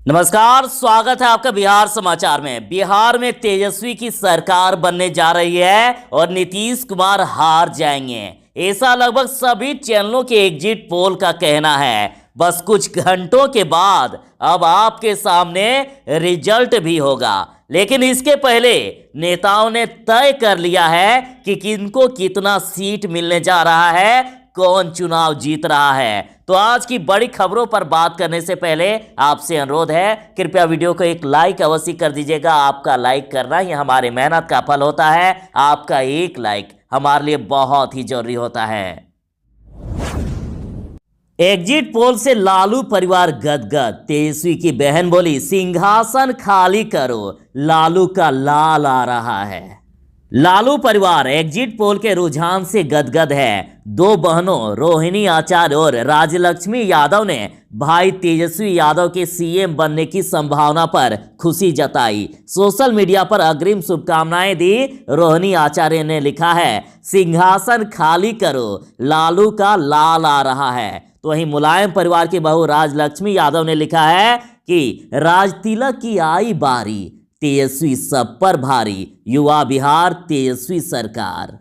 नमस्कार, स्वागत है आपका बिहार समाचार में। बिहार में तेजस्वी की सरकार बनने जा रही है और नीतीश कुमार हार जाएंगे, ऐसा लगभग सभी चैनलों के एग्जिट पोल का कहना है। बस कुछ घंटों के बाद अब आपके सामने रिजल्ट भी होगा, लेकिन इसके पहले नेताओं ने तय कर लिया है कि किनको कितना सीट मिलने जा रहा है, कौन चुनाव जीत रहा है। तो आज की बड़ी खबरों पर बात करने से पहले आपसे अनुरोध है, कृपया वीडियो को एक लाइक अवश्य कर दीजिएगा। आपका लाइक करना ही हमारी मेहनत का फल होता है। आपका एक लाइक हमारे लिए बहुत ही जरूरी होता है। एग्जिट पोल से लालू परिवार गदगद। तेजस्वी की बहन बोली, सिंहासन खाली करो, लालू का लाल आ रहा है। लालू परिवार एग्जिट पोल के रुझान से गदगद है। दो बहनों रोहिणी आचार्य और राजलक्ष्मी यादव ने भाई तेजस्वी यादव के सीएम बनने की संभावना पर खुशी जताई। सोशल मीडिया पर अग्रिम शुभकामनाएं दी। रोहिणी आचार्य ने लिखा है, सिंहासन खाली करो, लालू का लाल आ रहा है। तो वहीं मुलायम परिवार की बहू राजलक्ष्मी यादव ने लिखा है कि राजतिलक की आई बारी, तेजस्वी सब पर भारी, युवा बिहार तेजस्वी सरकार।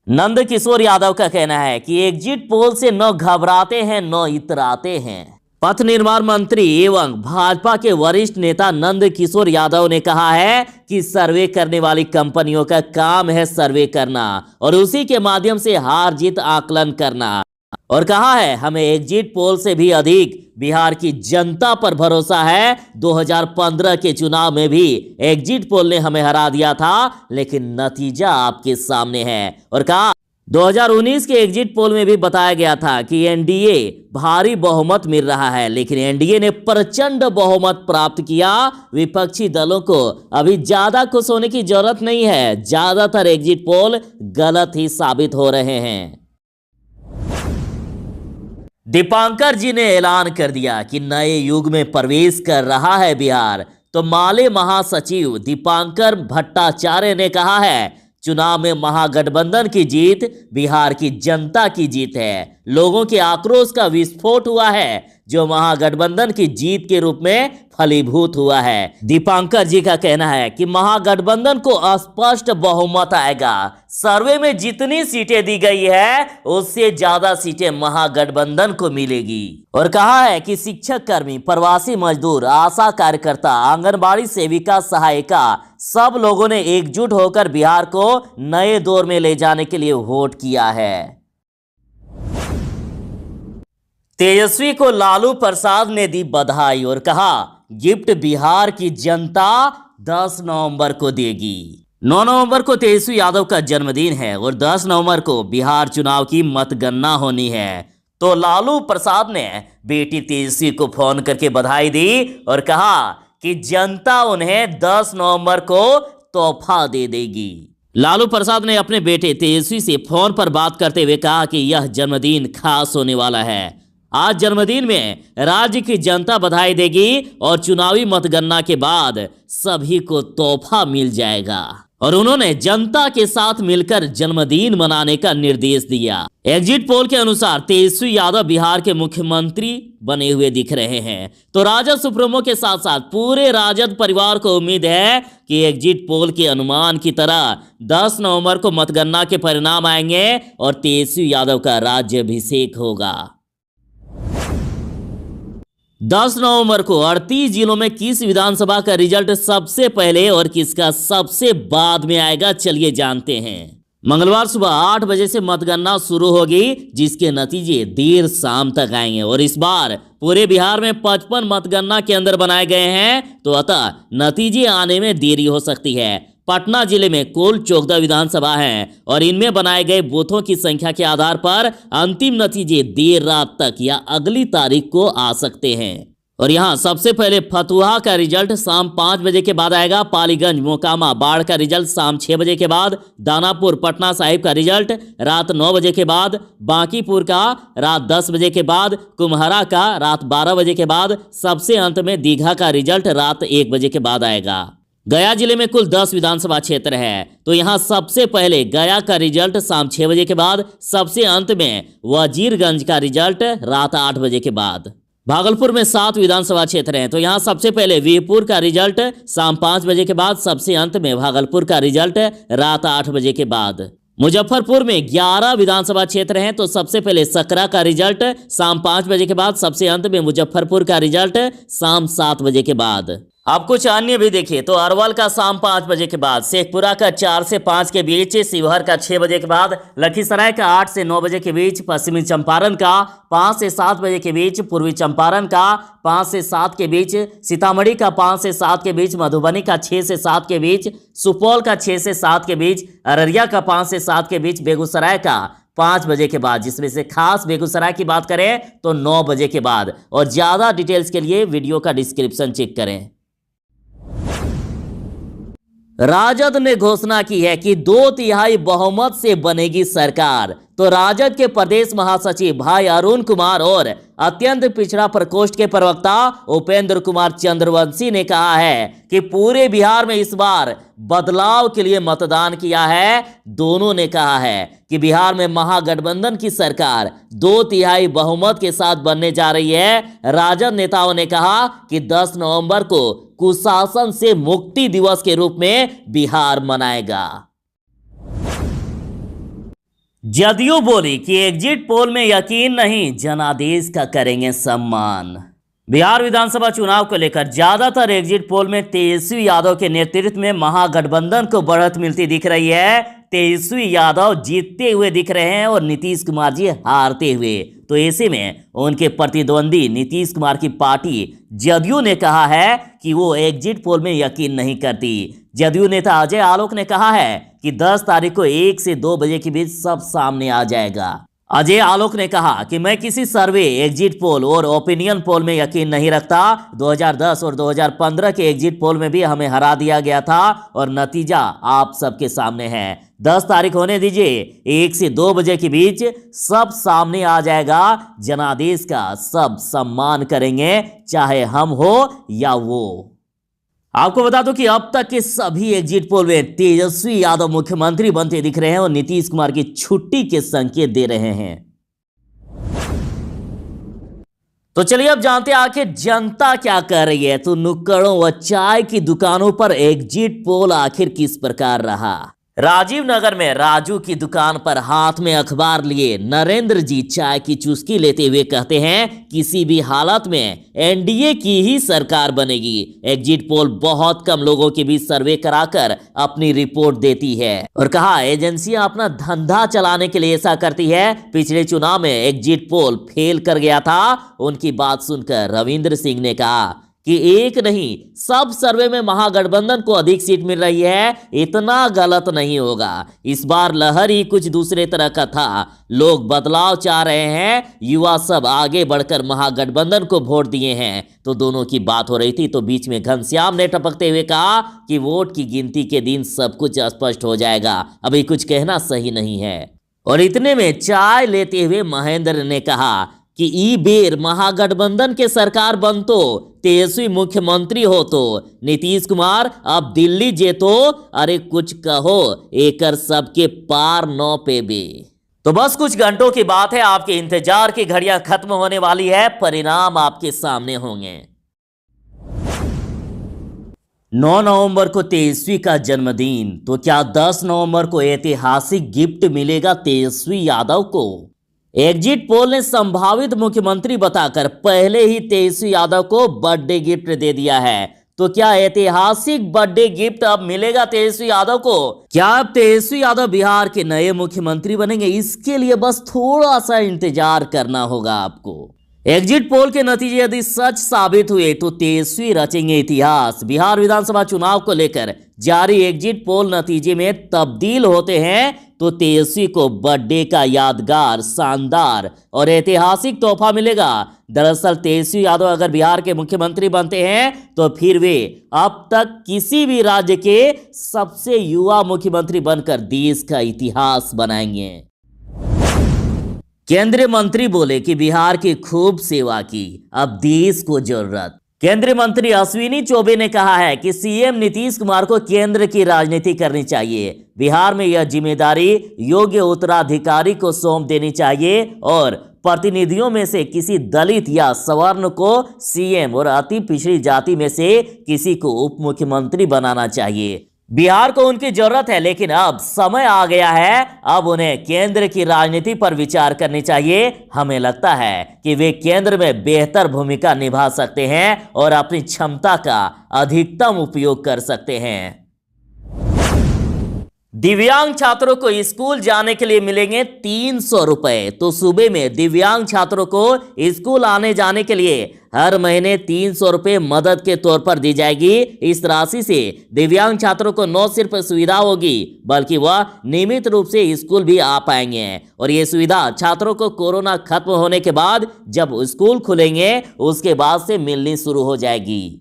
नंद किशोर यादव का कहना है कि एग्जिट पोल से न घबराते हैं न इतराते हैं। पथ निर्माण मंत्री एवं भाजपा के वरिष्ठ नेता नंद किशोर यादव ने कहा है कि सर्वे करने वाली कंपनियों का काम है सर्वे करना और उसी के माध्यम से हार जीत आकलन करना, और कहा है हमें एग्जिट पोल से भी अधिक बिहार की जनता पर भरोसा है। 2015 के चुनाव में भी एग्जिट पोल ने हमें हरा दिया था, लेकिन नतीजा आपके सामने है। और कहा 2019 के एग्जिट पोल में भी बताया गया था कि एनडीए भारी बहुमत मिल रहा है, लेकिन एनडीए ने प्रचंड बहुमत प्राप्त किया। विपक्षी दलों को अभी ज्यादा खुश होने की जरूरत नहीं है, ज्यादातर एग्जिट पोल गलत ही साबित हो रहे हैं। दीपांकर जी ने ऐलान कर दिया कि नए युग में प्रवेश कर रहा है बिहार। तो माले महासचिव दीपांकर भट्टाचार्य ने कहा है, चुनाव में महागठबंधन की जीत बिहार की जनता की जीत है। लोगों के आक्रोश का विस्फोट हुआ है, जो महागठबंधन की जीत के रूप में फलीभूत हुआ है। दीपांकर जी का कहना है कि महागठबंधन को स्पष्ट बहुमत आएगा। सर्वे में जितनी सीटें दी गई है उससे ज्यादा सीटें महागठबंधन को मिलेगी। और कहा है कि शिक्षक कर्मी, प्रवासी मजदूर, आशा कार्यकर्ता, आंगनबाड़ी सेविका, सहायिका, सब लोगों ने एकजुट होकर बिहार को नए दौर में ले जाने के लिए वोट किया है। तेजस्वी को लालू प्रसाद ने दी बधाई और कहा, गिफ्ट बिहार की जनता 10 नवंबर को देगी। 9 नवंबर को तेजस्वी यादव का जन्मदिन है और 10 नवंबर को बिहार चुनाव की मतगणना होनी है। तो लालू प्रसाद ने बेटी तेजस्वी को फोन करके बधाई दी और कहा कि जनता उन्हें 10 नवंबर को तोहफा दे देगी। लालू प्रसाद ने अपने बेटे तेजस्वी से फोन पर बात करते हुए कहा कि यह जन्मदिन खास होने वाला है। आज जन्मदिन में राज्य की जनता बधाई देगी और चुनावी मतगणना के बाद सभी को तोहफा मिल जाएगा। और उन्होंने जनता के साथ मिलकर जन्मदिन मनाने का निर्देश दिया। एग्जिट पोल के अनुसार तेजस्वी यादव बिहार के मुख्यमंत्री बने हुए दिख रहे हैं। तो राजद सुप्रीमो के साथ साथ पूरे राजद परिवार को उम्मीद है कि एग्जिट पोल के अनुमान की तरह 10 नवंबर को मतगणना के परिणाम आएंगे और तेजस्वी यादव का राज्याभिषेक होगा। 10 नवंबर को 38 जिलों में किस विधानसभा का रिजल्ट सबसे पहले और किसका सबसे बाद में आएगा, चलिए जानते हैं। मंगलवार सुबह 8 बजे से मतगणना शुरू होगी, जिसके नतीजे देर शाम तक आएंगे। और इस बार पूरे बिहार में 55 मतगणना केंद्र बनाए गए हैं, तो अतः नतीजे आने में देरी हो सकती है। पटना जिले में कुल 14 विधानसभा हैं और इनमें बनाए गए बूथों की संख्या के आधार पर अंतिम नतीजे देर रात तक या अगली तारीख को आ सकते हैं। और यहाँ सबसे पहले फतुहा का रिजल्ट शाम 5 बजे के बाद आएगा। पालीगंज, मोकामा, बाढ़ का रिजल्ट शाम 6 बजे के बाद, दानापुर, पटना साहिब का रिजल्ट रात 9 बजे के बाद, बांकीपुर का रात 10 बजे के बाद, कुम्हरा का रात 12 बजे के बाद, सबसे अंत में दीघा का रिजल्ट रात 1 बजे के बाद आएगा। गया जिले में कुल 10 विधानसभा क्षेत्र है, तो यहां सबसे पहले गया का रिजल्ट शाम 6 बजे के बाद, सबसे अंत में वजीरगंज का रिजल्ट रात 8 बजे के बाद। भागलपुर में 7 विधानसभा क्षेत्र हैं, तो यहाँ सबसे पहले वीरपुर का रिजल्ट शाम 5 बजे के बाद, सबसे अंत में भागलपुर का रिजल्ट रात 8 बजे के बाद। मुजफ्फरपुर में 11 विधानसभा क्षेत्र हैं, तो सबसे पहले सकरा का रिजल्ट शाम 5 बजे के बाद, सबसे अंत में मुजफ्फरपुर का रिजल्ट शाम 7 बजे के बाद। अब कुछ अन्य भी देखिए तो अरवल का शाम 5 बजे के बाद, शेखपुरा का 4 से 5 के बीच, शिवहर का 6 बजे के बाद, लखीसराय का 8 से 9 बजे के बीच, पश्चिमी चंपारण का 5 से 7 बजे के बीच, पूर्वी चंपारण का 5 से 7 के बीच, सीतामढ़ी का 5 से 7 के बीच, मधुबनी का 6 से 7 के बीच, सुपौल का 6 से 7 के बीच, अररिया का 5 से 7 के बीच, बेगूसराय का 5 बजे के बाद, जिसमें से खास बेगूसराय की बात करें तो 9 बजे के बाद। और ज़्यादा डिटेल्स के लिए वीडियो का डिस्क्रिप्शन चेक करें। राजद ने घोषणा की है कि 2/3 बहुमत से बनेगी सरकार। तो राजद के प्रदेश महासचिव भाई अरुण कुमार और अत्यंत पिछड़ा प्रकोष्ठ के प्रवक्ता उपेंद्र कुमार चंद्रवंशी ने कहा है कि पूरे बिहार में इस बार बदलाव के लिए मतदान किया है। दोनों ने कहा है कि बिहार में महागठबंधन की सरकार 2/3 बहुमत के साथ बनने जा रही है। राजद नेताओं ने कहा कि 10 नवंबर को कुशासन से मुक्ति दिवस के रूप में बिहार मनाएगा। जदयू बोली कि एग्जिट पोल में यकीन नहीं, जनादेश का करेंगे सम्मान। बिहार विधानसभा चुनाव को लेकर ज्यादातर एग्जिट पोल में तेजस्वी यादव के नेतृत्व में महागठबंधन को बढ़त मिलती दिख रही है। तेजस्वी यादव जीतते हुए दिख रहे हैं और नीतीश कुमार जी हारते हुए। तो ऐसे में उनके प्रतिद्वंदी नीतीश कुमार की पार्टी जदयू ने कहा है कि वो एग्जिट पोल में यकीन नहीं करती। जदयू नेता अजय आलोक ने कहा है कि 10 तारीख को 1 से 2 बजे के बीच सब सामने आ जाएगा। अजय आलोक ने कहा कि मैं किसी सर्वे, एग्जिट पोल और ओपिनियन पोल में यकीन नहीं रखता। 2010 और 2015 के एग्जिट पोल में भी हमें हरा दिया गया था और नतीजा आप सबके सामने है। 10 तारीख होने दीजिए, 1 से 2 बजे के बीच सब सामने आ जाएगा। जनादेश का सब सम्मान करेंगे, चाहे हम हो या वो। आपको बता दूं कि अब तक के सभी एग्जिट पोल में तेजस्वी यादव मुख्यमंत्री बनते दिख रहे हैं और नीतीश कुमार की छुट्टी के संकेत दे रहे हैं। तो चलिए अब जानते हैं आखिर जनता क्या कर रही है। तो नुक्कड़ों व चाय की दुकानों पर एग्जिट पोल आखिर किस प्रकार रहा। राजीव नगर में राजू की दुकान पर हाथ में अखबार लिए नरेंद्र जी चाय की चुस्की लेते हुए कहते हैं किसी भी हालत में एनडीए की ही सरकार बनेगी। एग्जिट पोल बहुत कम लोगों के बीच सर्वे कराकर अपनी रिपोर्ट देती है और कहा एजेंसियां अपना धंधा चलाने के लिए ऐसा करती है। पिछले चुनाव में एग्जिट पोल फेल कर गया था। उनकी बात सुनकर रविंद्र सिंह ने कहा कि एक नहीं, सब सर्वे में महागठबंधन को अधिक सीट मिल रही है। इतना गलत नहीं होगा। इस बार लहर ही कुछ दूसरे तरह का था। लोग बदलाव चाह रहे हैं। युवा सब आगे बढ़कर महागठबंधन को वोट दिए हैं। तो दोनों की बात हो रही थी तो बीच में घनश्याम ने टपकते हुए कहा कि वोट की गिनती के दिन सब कुछ स्पष्ट हो जाएगा, अभी कुछ कहना सही नहीं है। और इतने में चाय लेते हुए महेंद्र ने कहा कि ई बेर महागठबंधन के सरकार बनतो, तेजस्वी मुख्यमंत्री हो तो नीतीश कुमार अब दिल्ली जेतो, अरे कुछ कहो एकर सबके पार न पेबे। तो बस कुछ घंटों की बात है, आपके इंतजार की घड़ियां खत्म होने वाली है, परिणाम आपके सामने होंगे। 9 नवंबर को तेजस्वी का जन्मदिन, तो क्या 10 नवंबर को ऐतिहासिक गिफ्ट मिलेगा तेजस्वी यादव को। एग्जिट पोल ने संभावित मुख्यमंत्री बताकर पहले ही तेजस्वी यादव को बर्थडे गिफ्ट दे दिया है। तो क्या ऐतिहासिक बर्थडे गिफ्ट अब मिलेगा तेजस्वी यादव को। क्या अब तेजस्वी यादव बिहार के नए मुख्यमंत्री बनेंगे, इसके लिए बस थोड़ा सा इंतजार करना होगा आपको। एग्जिट पोल के नतीजे यदि सच साबित हुए तो तेजस्वी रचेंगे इतिहास। बिहार विधानसभा चुनाव को लेकर जारी एग्जिट पोल नतीजे में तब्दील होते हैं तो तेजस्वी को बर्थडे का यादगार, शानदार और ऐतिहासिक तोहफा मिलेगा। दरअसल तेजस्वी यादव अगर बिहार के मुख्यमंत्री बनते हैं तो फिर वे अब तक किसी भी राज्य के सबसे युवा मुख्यमंत्री बनकर देश का इतिहास बनाएंगे। केंद्रीय मंत्री बोले कि बिहार की खूब सेवा की, अब देश को जरूरत। केंद्रीय मंत्री अश्विनी चौबे ने कहा है कि सीएम नीतीश कुमार को केंद्र की राजनीति करनी चाहिए। बिहार में यह जिम्मेदारी योग्य उत्तराधिकारी को सौंप देनी चाहिए और प्रतिनिधियों में से किसी दलित या सवर्ण को सीएम और अति पिछड़ी जाति में से किसी को उप मुख्यमंत्री बनाना चाहिए। बिहार को उनकी जरूरत है, लेकिन अब समय आ गया है, अब उन्हें केंद्र की राजनीति पर विचार करनी चाहिए। हमें लगता है कि वे केंद्र में बेहतर भूमिका निभा सकते हैं और अपनी क्षमता का अधिकतम उपयोग कर सकते हैं। दिव्यांग छात्रों को स्कूल जाने के लिए मिलेंगे 300 रुपए। तो सूबे में दिव्यांग छात्रों को स्कूल आने जाने के लिए हर महीने 300 रुपए मदद के तौर पर दी जाएगी। इस राशि से दिव्यांग छात्रों को न सिर्फ सुविधा होगी, बल्कि वह नियमित रूप से स्कूल भी आ पाएंगे। और ये सुविधा छात्रों को कोरोना खत्म होने के बाद जब स्कूल खुलेंगे उसके बाद से मिलनी शुरू हो जाएगी।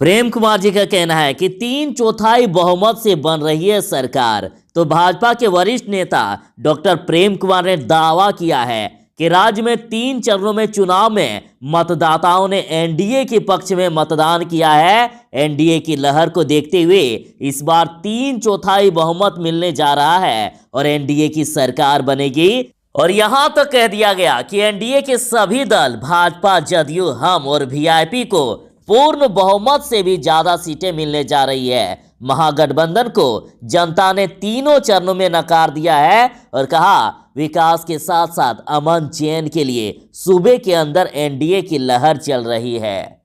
प्रेम कुमार जी का कहना है कि 3/4 बहुमत से बन रही है सरकार। तो भाजपा के वरिष्ठ नेता डॉक्टर प्रेम कुमार ने दावा किया है कि राज्य में 3 चरणों में चुनाव में मतदाताओं ने एनडीए के पक्ष में मतदान किया है। एनडीए की लहर को देखते हुए इस बार 3/4 बहुमत मिलने जा रहा है और एनडीए की सरकार बनेगी। और यहां तक कह दिया गया कि एनडीए के सभी दल भाजपा, जदयू, हम और वीआईपी को पूर्ण बहुमत से भी ज्यादा सीटें मिलने जा रही है। महागठबंधन को जनता ने तीनों चरणों में नकार दिया है और कहा विकास के साथ साथ अमन चैन के लिए सूबे के अंदर एनडीए की लहर चल रही है।